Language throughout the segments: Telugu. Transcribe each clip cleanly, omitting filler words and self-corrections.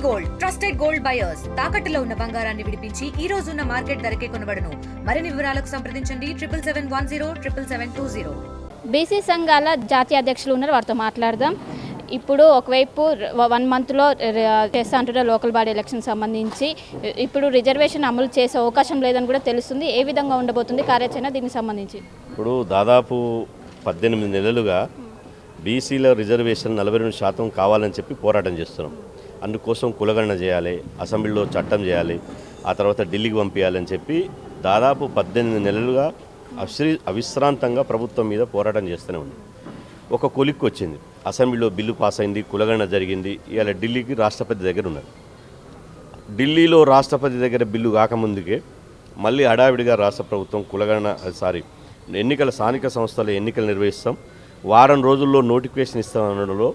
గోల్డ్ ట్రస్టెడ్ గోల్డ్ బయర్స్ తాకట్టులో ఉన్న బంగారాన్ని విడిపించి ఈ రోజు ఉన్న మార్కెట్ ధరకే కొనబడును. మరిన్ని వివరాలకు సంప్రదించండి 7710777220. బీసీ సంఘాల జాతీయ అధ్యక్షులు ఉన్నారు, వారితో మాట్లాడదాం. ఇప్పుడు ఒకవైపు 1 మంత్లో చేస్తా అంటున్న లోకల్ బాడీ ఎలక్షన్ సంబంధించి ఇప్పుడు రిజర్వేషన్ అమలు చేసే అవకాశం లేదని కూడా తెలుస్తుంది. ఏ విధంగా ఉండబోతుంది కార్యాచరణ దీనికి సంబంధించి? ఇప్పుడు దాదాపు 18 నెలలుగా బీసీల రిజర్వేషన్ 42% కావాలని చెప్పి పోరాటం చేస్తున్నాం. అందుకోసం కులగణన చేయాలి, అసెంబ్లీలో చట్టం చేయాలి, ఆ తర్వాత ఢిల్లీకి పంపించాలని చెప్పి దాదాపు 18 నెలలుగా అవిశ్రాంతంగా ప్రభుత్వం మీద పోరాటం చేస్తూనే ఉంది. ఒక కొలిక్కి వచ్చింది, అసెంబ్లీలో బిల్లు పాస్ అయింది, కులగణన జరిగింది. ఇవాళ ఢిల్లీకి రాష్ట్రపతి దగ్గర ఉన్నారు. ఢిల్లీలో రాష్ట్రపతి దగ్గర బిల్లు కాకముందుకే మళ్ళీ హడావిడిగా రాష్ట్ర ప్రభుత్వం ఎన్నికల స్థానిక సంస్థల ఎన్నికలు నిర్వహిస్తాం, వారం రోజుల్లో నోటిఫికేషన్ ఇస్తాం అనడంలో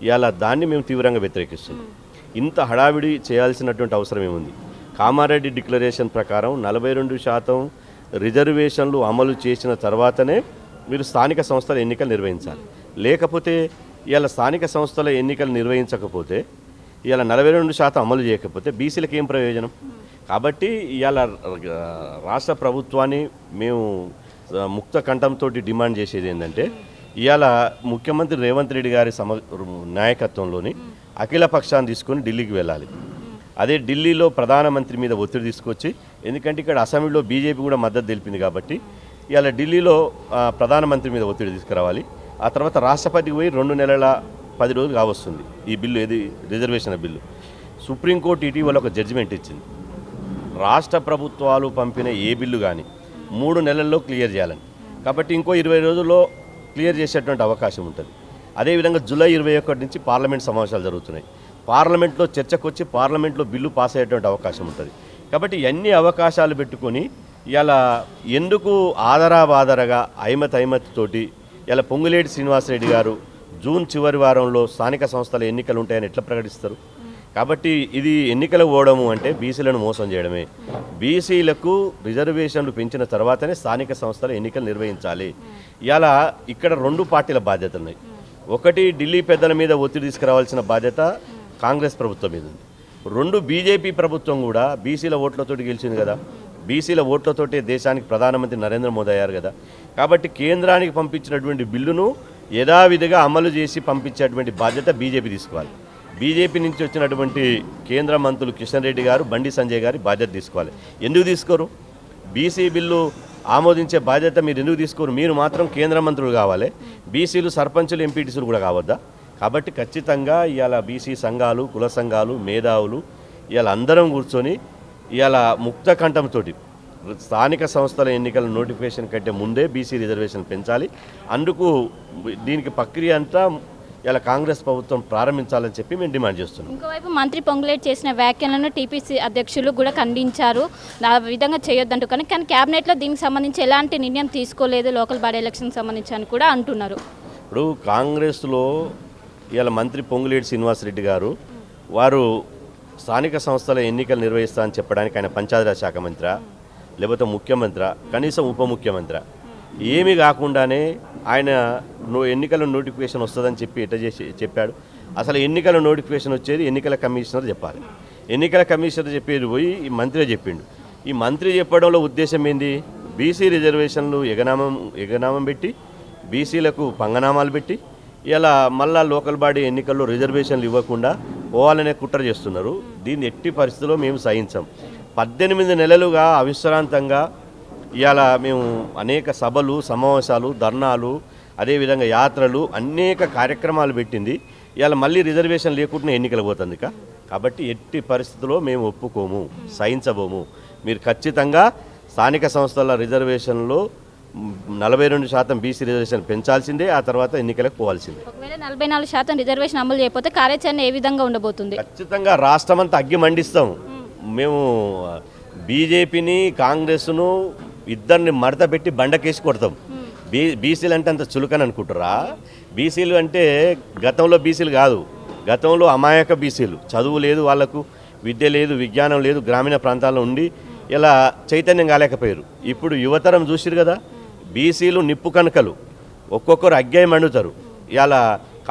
ఇవాళ దాన్ని మేము తీవ్రంగా వ్యతిరేకిస్తున్నాం. ఇంత హడావిడి చేయాల్సినటువంటి అవసరం ఏముంది? కామారెడ్డి డిక్లరేషన్ ప్రకారం 42% రిజర్వేషన్లు అమలు చేసిన తర్వాతనే మీరు స్థానిక సంస్థల ఎన్నికలు నిర్వహించాలి. లేకపోతే ఇవాళ స్థానిక సంస్థల ఎన్నికలు నిర్వహించకపోతే, ఇవాళ 42% అమలు చేయకపోతే బీసీలకు ఏం ప్రయోజనం? కాబట్టి ఇవాళ రాష్ట్ర ప్రభుత్వాన్ని మేము ముక్త కంఠంతో డిమాండ్ చేసేది ఏంటంటే, ఇవాళ ముఖ్యమంత్రి రేవంత్ రెడ్డి గారి నాయకత్వంలోని అఖిల పక్షాన్ని తీసుకొని ఢిల్లీకి వెళ్ళాలి. అదే ఢిల్లీలో ప్రధానమంత్రి మీద ఒత్తిడి తీసుకొచ్చి, ఎందుకంటే ఇక్కడ అసెంబ్లీలో బీజేపీ కూడా మద్దతు తెలిపింది కాబట్టి ఇవాళ ఢిల్లీలో ప్రధానమంత్రి మీద ఒత్తిడి తీసుకురావాలి. ఆ తర్వాత రాష్ట్రపతికి పోయి 2 నెలల 10 రోజులు కావస్తుంది ఈ బిల్లు, ఏది రిజర్వేషన్ బిల్లు. సుప్రీంకోర్టు ఇటీవల ఒక జడ్జిమెంట్ ఇచ్చింది, రాష్ట్ర ప్రభుత్వాలు పంపిన ఏ బిల్లు కానీ 3 నెలల్లో క్లియర్ చేయాలని. కాబట్టి ఇంకో 20 రోజుల్లో క్లియర్ చేసేటువంటి అవకాశం ఉంటుంది. అదేవిధంగా జూలై 21 నుంచి పార్లమెంట్ సమావేశాలు జరుగుతున్నాయి. పార్లమెంట్లో చర్చకు వచ్చి పార్లమెంట్లో బిల్లు పాస్ అయ్యేటువంటి అవకాశం ఉంటుంది. కాబట్టి ఎన్ని అవకాశాలు పెట్టుకొని ఇలా ఎందుకు ఆదరాబాదరగా తోటి ఇలా పొంగులేటి శ్రీనివాసరెడ్డి గారు జూన్ చివరి వారంలో స్థానిక సంస్థల ఎన్నికలు ఉంటాయని ఎట్లా ప్రకటిస్తారు? కాబట్టి ఇది ఎన్నికలు పోవడము అంటే బీసీలను మోసం చేయడమే. బీసీలకు రిజర్వేషన్లు పెంచిన తర్వాతనే స్థానిక సంస్థల ఎన్నికలు నిర్వహించాలి. ఇలా ఇక్కడ 2 పార్టీల బాధ్యత ఉన్నాయి. ఒకటి ఢిల్లీ పెద్దల మీద ఒత్తిడి తీసుకురావాల్సిన బాధ్యత కాంగ్రెస్ ప్రభుత్వం మీద ఉంది. 2 బీజేపీ ప్రభుత్వం కూడా బీసీల ఓట్లతోటి గెలిచింది కదా, బీసీల ఓట్లతోటే దేశానికి ప్రధానమంత్రి నరేంద్ర మోదీ అయ్యారు కదా. కాబట్టి కేంద్రానికి పంపించినటువంటి బిల్లును యథావిధిగా అమలు చేసి పంపించేటువంటి బాధ్యత బీజేపీ తీసుకోవాలి. బీజేపీ నుంచి వచ్చినటువంటి కేంద్ర మంత్రులు కిషన్ రెడ్డి గారు, బండి సంజయ్ గారి బాధ్యత తీసుకోవాలి. ఎందుకు తీసుకోరు? బీసీ బిల్లు ఆమోదించే బాధ్యత మీరు ఎందుకు తీసుకోరు? మీరు మాత్రం కేంద్ర మంత్రులు కావాలి, బీసీలు సర్పంచులు ఎంపీటీసీలు కూడా కావద్దా? కాబట్టి ఖచ్చితంగా ఇవాళ బీసీ సంఘాలు, కుల సంఘాలు, మేధావులు ఇవాళ అందరం కూర్చొని ఇవాళ ముక్త కంఠంతో స్థానిక సంస్థల ఎన్నికల నోటిఫికేషన్ కంటే ముందే బీసీ రిజర్వేషన్ పెంచాలి. అందుకు దీనికి ప్రక్రియ అంతా ఇలా కాంగ్రెస్ ప్రభుత్వం ప్రారంభించాలని చెప్పి మేము డిమాండ్ చేస్తున్నాం. ఇంకోవైపు మంత్రి పొంగులేటి చేసిన వ్యాఖ్యలను టీపీసీ అధ్యక్షులు కూడా ఖండించారు. ఆ విధంగా చేయొద్దంటూ కానీ క్యాబినెట్లో దీనికి సంబంధించి ఎలాంటి నిర్ణయం తీసుకోలేదు లోకల్ బాడీ ఎలక్షన్ సంబంధించి అని కూడా అంటున్నారు. ఇప్పుడు కాంగ్రెస్లో ఇలా మంత్రి పొంగులేటి శ్రీనివాసరెడ్డి గారు వారు స్థానిక సంస్థల ఎన్నికలు నిర్వహిస్తా అని చెప్పడానికి ఆయన పంచాయతీరాజ్ శాఖ మంత్రి, లేకపోతే ముఖ్యమంత్రి, కనీసం ఉప ముఖ్యమంత్రి ఏమీ కాకుండానే ఆయన ఎన్నికల నోటిఫికేషన్ వస్తుందని చెప్పి చెప్పాడు. అసలు ఎన్నికల నోటిఫికేషన్ వచ్చేది ఎన్నికల కమిషనర్ చెప్పాలి. ఎన్నికల కమిషనర్ చెప్పేది పోయి ఈ మంత్రి చెప్పిండు. ఈ మంత్రి చెప్పడంలో ఉద్దేశం ఏంది? బీసీ రిజర్వేషన్లు ఎగనామం పెట్టి, బీసీలకు పంగనామాలు పెట్టి ఇలా మళ్ళా లోకల్ బాడీ ఎన్నికల్లో రిజర్వేషన్లు ఇవ్వకుండా పోవాలనే కుట్ర చేస్తున్నారు. దీన్ని ఎట్టి పరిస్థితుల్లో మేము సహించాం. 18 నెలలుగా అవిశ్రాంతంగా ఇవాళ మేము అనేక సభలు, సమావేశాలు, ధర్నాలు, అదేవిధంగా యాత్రలు, అనేక కార్యక్రమాలు పెట్టింది. ఇవాళ మళ్ళీ రిజర్వేషన్ లేకుండా ఎన్నికలు పోతుంది. కాబట్టి ఎట్టి పరిస్థితుల్లో మేము ఒప్పుకోము, సహించబోము. మీరు ఖచ్చితంగా స్థానిక సంస్థల రిజర్వేషన్లో 42% బీసీ రిజర్వేషన్ పెంచాల్సిందే, ఆ తర్వాత ఎన్నికలకు పోవాల్సిందే. ఒకవేళ 44% రిజర్వేషన్ అమలు చేయకపోతే కార్యాచరణ ఏ విధంగా ఉండబోతుంది? ఖచ్చితంగా రాష్ట్రమంతా అగ్గి మండిస్తాం. మేము బీజేపీని, కాంగ్రెస్ను ఇద్దరిని మడత పెట్టి బండకేసి కొడతాం. బీసీలు అంటే అంత చులకని అనుకుంటారా? బీసీలు అంటే గతంలో బీసీలు కాదు, గతంలో అమాయక బీసీలు, చదువు లేదు వాళ్ళకు, విద్య లేదు, విజ్ఞానం లేదు, గ్రామీణ ప్రాంతాల్లో ఉండి ఇలా చైతన్యం కాలేకపోయారు. ఇప్పుడు యువతరం చూసిరు కదా, బీసీలు నిప్పు కణకలు, ఒక్కొక్కరు అగ్గాయి మండుతారు. ఇలా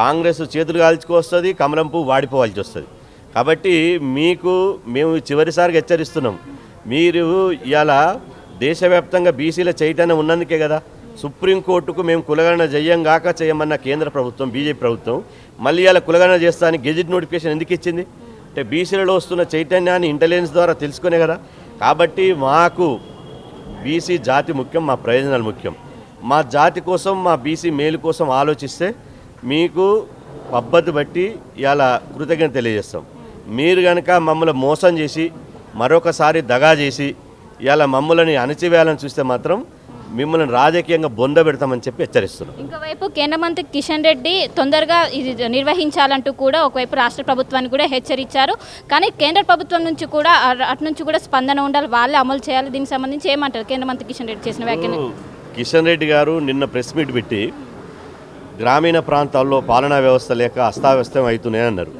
కాంగ్రెస్ చేతులు కాల్చుకొస్తుంది, కమలం పువ్వు వాడిపోవాల్సి వస్తుంది. కాబట్టి మీకు మేము చివరిసారిగా హెచ్చరిస్తున్నాం, మీరు ఇవాళ దేశవ్యాప్తంగా బీసీల చైతన్యం ఉన్నందుకే కదా సుప్రీంకోర్టుకు మేము కులగణన చెయ్యంగాక చేయమన్న కేంద్ర ప్రభుత్వం బీజేపీ ప్రభుత్వం మళ్ళీ ఇలా కులగణన చేస్తానికి గెజిట్ నోటిఫికేషన్ ఎందుకు ఇచ్చింది అంటే బీసీలలో వస్తున్న చైతన్యాన్ని ఇంటెలిజెన్స్ ద్వారా తెలుసుకునే కదా. కాబట్టి మాకు బీసీ జాతి ముఖ్యం, మా ప్రయోజనాలు ముఖ్యం. మా జాతి కోసం మా బీసీ మేలు కోసం ఆలోచిస్తే మీకు పద్ధతి బట్టి ఇలా కృతజ్ఞత తెలియజేస్తాం. మీరు కనుక మమ్మల్ని మోసం చేసి మరొకసారి దగా చేసి ఇలా మమ్మల్ని అణచివేయాలని చూస్తే మాత్రం మిమ్మల్ని రాజకీయంగా బొంద పెడతామని చెప్పి హెచ్చరిస్తున్నాం. ఇంకోవైపు కేంద్ర మంత్రి కిషన్ రెడ్డి తొందరగా ఇది నిర్వహించాలంటూ కూడా ఒకవైపు రాష్ట్ర ప్రభుత్వానికి కూడా హెచ్చరించారు. కానీ కేంద్ర ప్రభుత్వం నుంచి కూడా అటు నుంచి కూడా స్పందన ఉండాలి, వాళ్ళే అమలు చేయాలి. దీనికి సంబంధించి ఏమంటారు కేంద్ర మంత్రి కిషన్ రెడ్డి చేసిన వ్యాఖ్యలు? కిషన్ రెడ్డి గారు నిన్న ప్రెస్ మీట్ పెట్టి గ్రామీణ ప్రాంతాల్లో పాలనా వ్యవస్థ లేక అస్తవ్యస్తం అవుతున్నాయి అన్నారు.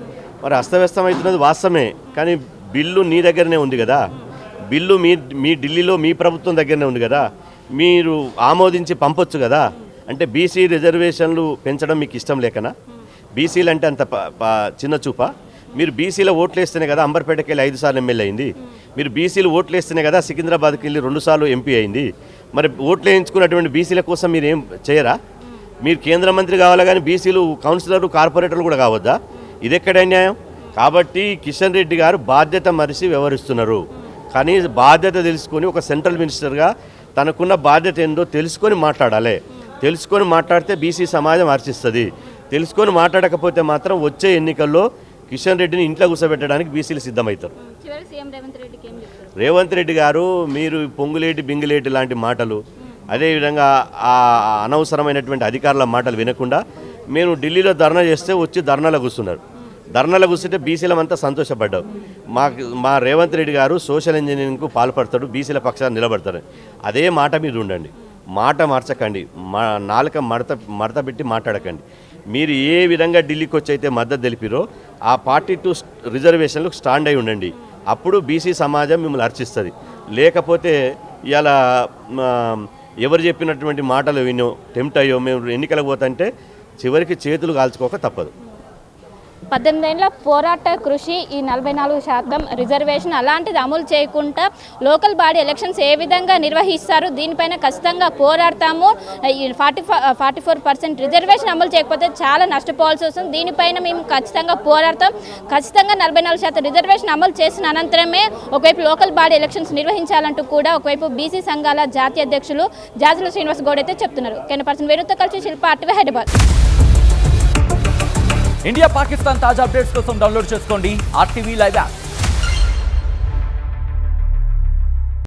మరి అస్తవ్యస్తం అవుతున్నది వాస్తవమే, కానీ బిల్లు నీ దగ్గరనే ఉంది కదా, బిల్లు మీ ఢిల్లీలో మీ ప్రభుత్వం దగ్గరనే ఉంది కదా, మీరు ఆమోదించి పంపొచ్చు కదా. అంటే బీసీ రిజర్వేషన్లు పెంచడం మీకు ఇష్టం లేకనా? బీసీలు అంటే అంత చిన్న చూపా? మీరు బీసీలో ఓట్లు వేస్తేనే కదా అంబర్పేటకి వెళ్ళి 5 సార్లు ఎమ్మెల్యే అయింది. మీరు బీసీలు ఓట్లు వేస్తేనే కదా సికింద్రాబాద్కి వెళ్ళి 2 సార్లు ఎంపీ అయింది. మరి ఓట్లు వేయించుకున్నటువంటి బీసీల కోసం మీరు ఏం చేయరా? మీరు కేంద్ర మంత్రి కావాలి కానీ బీసీలు కౌన్సిలర్లు కార్పొరేటర్లు కూడా కావద్దా? ఇది ఎక్కడ న్యాయం? కాబట్టి కిషన్ రెడ్డి గారు బాధ్యత మరిచి వ్యవహరిస్తున్నారు. కానీ బాధ్యత తెలుసుకొని ఒక సెంట్రల్ మినిస్టర్గా తనకున్న బాధ్యత ఏందో తెలుసుకొని మాట్లాడాలి. తెలుసుకొని మాట్లాడితే బీసీ సమాజం హర్షిస్తుంది. తెలుసుకొని మాట్లాడకపోతే మాత్రం వచ్చే ఎన్నికల్లో కిషన్ రెడ్డిని ఇంట్లో కూర్చోబెట్టడానికి బీసీలు సిద్ధమవుతారు. రేవంత్ రెడ్డి గారు మీరు పొంగులేటి బింగులేటి లాంటి మాటలు, అదేవిధంగా ఆ అనవసరమైనటువంటి అధికారుల మాటలు వినకుండా మేము ఢిల్లీలో ధర్నా చేస్తే వచ్చి ధర్నాలో కూర్చున్నారు. ధర్నాలో కూర్చుంటే బీసీలమంతా సంతోషపడ్డావు. మా రేవంత్ రెడ్డి గారు సోషల్ ఇంజనీరింగ్కు పాల్పడతాడు, బీసీల పక్షాన్ని నిలబడతాడు. అదే మాట మీద ఉండండి, మాట మార్చకండి, మా నాలుక మడత పెట్టి మాట్లాడకండి. మీరు ఏ విధంగా ఢిల్లీకి వచ్చి అయితే మద్దతు తెలిపిరో ఆ పార్టీ టు రిజర్వేషన్లకు స్టాండ్ అయి ఉండండి. అప్పుడు బీసీ సమాజం మిమ్మల్ని హర్షిస్తుంది. లేకపోతే ఇలా ఎవరు చెప్పినటువంటి మాటలు వినో టెంప్ట్ అయ్యో మేము ఎన్నికలకు పోతుంటే చివరికి చేతులు కాల్చుకోక తప్పదు. 18 ఏళ్ల పోరాట కృషి, ఈ 44% రిజర్వేషన్ అలాంటిది అమలు చేయకుండా లోకల్ బాడీ ఎలక్షన్స్ ఏ విధంగా నిర్వహిస్తారు, దీనిపైన ఖచ్చితంగా పోరాడతాము. 44% రిజర్వేషన్ అమలు చేయకపోతే చాలా నష్టపోవాల్సి వస్తుంది. దీనిపైన మేము ఖచ్చితంగా పోరాడతాం. ఖచ్చితంగా 44% రిజర్వేషన్ అమలు చేసిన అనంతరమే ఒకవైపు లోకల్ బాడీ ఎలక్షన్స్ నిర్వహించాలంటూ కూడా ఒకవైపు బీసీ సంఘాల జాతీయ అధ్యక్షులు జాజుల శ్రీనివాస్ గౌడ్ అయితే చెప్తున్నారు. కెన్ వేరుతో కలిసి శిల్ప ఆర్టీవీ హైదరాబాద్. ఇండియా పాకిస్తాన్ తాజా అప్డేట్స్ కోసం డౌన్లోడ్ చేసుకోండి RTV లైవ్ యాప్.